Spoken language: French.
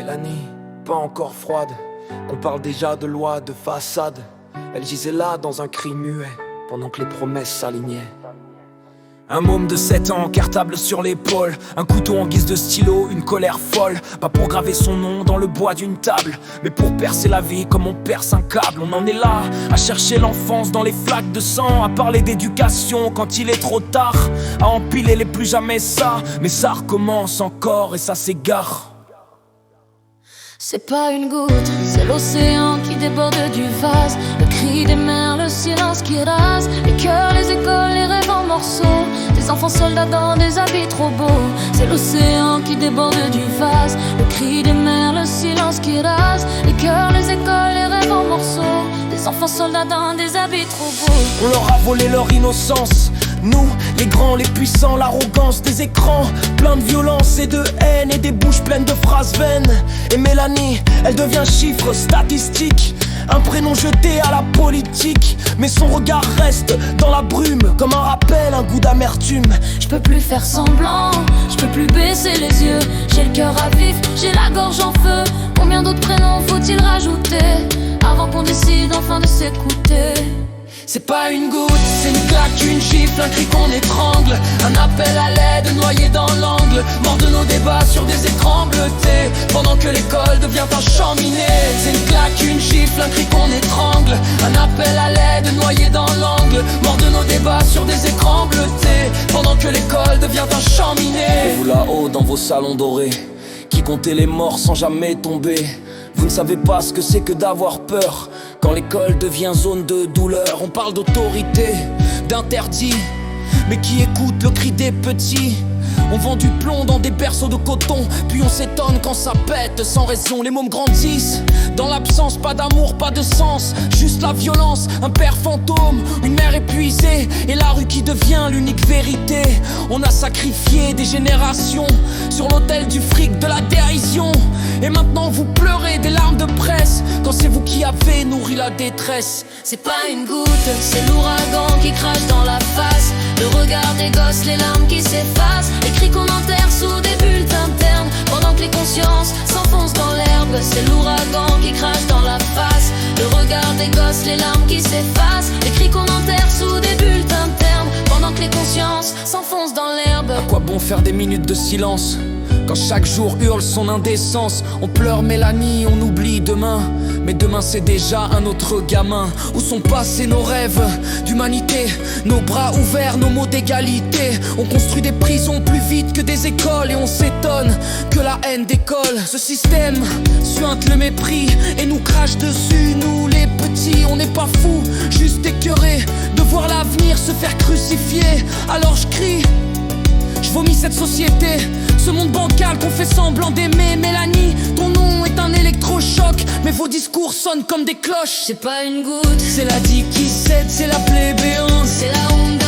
Mélanie, pas encore froide, qu'on parle déjà de loi, de façade. Elle gisait là dans un cri muet, pendant que les promesses s'alignaient. Un môme de 7 ans, cartable sur l'épaule, un couteau en guise de stylo, une colère folle. Pas pour graver son nom dans le bois d'une table, mais pour percer la vie comme on perce un câble. On en est là, à chercher l'enfance dans les flaques de sang, à parler d'éducation quand il est trop tard, à empiler les plus jamais ça. Mais ça recommence encore et ça s'égare. C'est pas une goutte, c'est l'océan qui déborde du vase. Le cri des mers, le silence qui rase. Les cœurs, les écoles, les rêves en morceaux. Des enfants soldats dans des habits trop beaux. C'est l'océan qui déborde du vase. Le cri des mers, le silence qui rase. Les cœurs, les écoles, les rêves en morceaux. Des enfants soldats dans des habits trop beaux. On leur a volé leur innocence. Nous, les grands, les puissants, l'arrogance des écrans, plein de violence et de haine et des bouches pleines de phrases vaines. Et Mélanie, elle devient chiffre, statistique, un prénom jeté à la politique. Mais son regard reste dans la brume, comme un rappel, un goût d'amertume. Je peux plus faire semblant, je peux plus baisser les yeux. J'ai le cœur à vif, j'ai la gorge en feu. Combien d'autres prénoms faut-il rajouter avant qu'on décide enfin de s'écouter? C'est pas une goutte, c'est une claque, une gifle, un cri qu'on étrangle. Un appel à l'aide noyé dans l'angle. Mort de nos débats sur des écrans bleutés, pendant que l'école devient un champ miné. C'est une claque, une gifle, un cri qu'on étrangle. Un appel à l'aide noyé dans l'angle. Mort de nos débats sur des écrans bleutés, pendant que l'école devient un champ miné. Et vous là-haut dans vos salons dorés, qui comptez les morts sans jamais tomber. Vous ne savez pas ce que c'est que d'avoir peur quand l'école devient zone de douleur. On parle d'autorité, d'interdit, mais qui écoute le cri des petits? On vend du plomb dans des berceaux de coton, puis on s'étonne quand ça pète sans raison. Les mômes grandissent dans l'absence, pas d'amour, pas de sens, juste la violence, un père fantôme, une mère épuisée, et la rue qui devient l'unique vérité. On a sacrifié des générations sur l'autel du fric, de la dérision. Et maintenant vous pleurez des larmes de presse, quand c'est vous qui avez nourri la détresse. C'est pas une goutte, c'est l'ouragan qui crache dans la face. Le regard des gosses, les larmes qui s'effacent. Les cris qu'on enterre sous des bulletins ternes, pendant que les consciences s'enfoncent dans l'herbe. C'est l'ouragan qui crache dans la face. Le regard des gosses, les larmes qui s'effacent. Les cris qu'on enterre sous des bulletins ternes, pendant que les consciences s'enfoncent dans l'herbe. À quoi bon faire des minutes de silence quand chaque jour hurle son indécence? On pleure Mélanie, on oublie demain, mais demain c'est déjà un autre gamin. Où sont passés nos rêves d'humanité, nos bras ouverts, nos mots d'égalité? On construit des prisons plus vite que des écoles, et on s'étonne que la haine décolle. Ce système suinte le mépris et nous crache dessus. Nous les petits, on n'est pas fous, juste écœurés de voir l'avenir se faire crucifier. Alors je crie, je vomis cette société, ce monde bancal qu'on fait semblant d'aimer. Mélanie, ton nom est un électrochoc, mais vos discours sonnent comme des cloches. C'est pas une goutte, c'est la digue qui cède, c'est la plaie béante. C'est la honte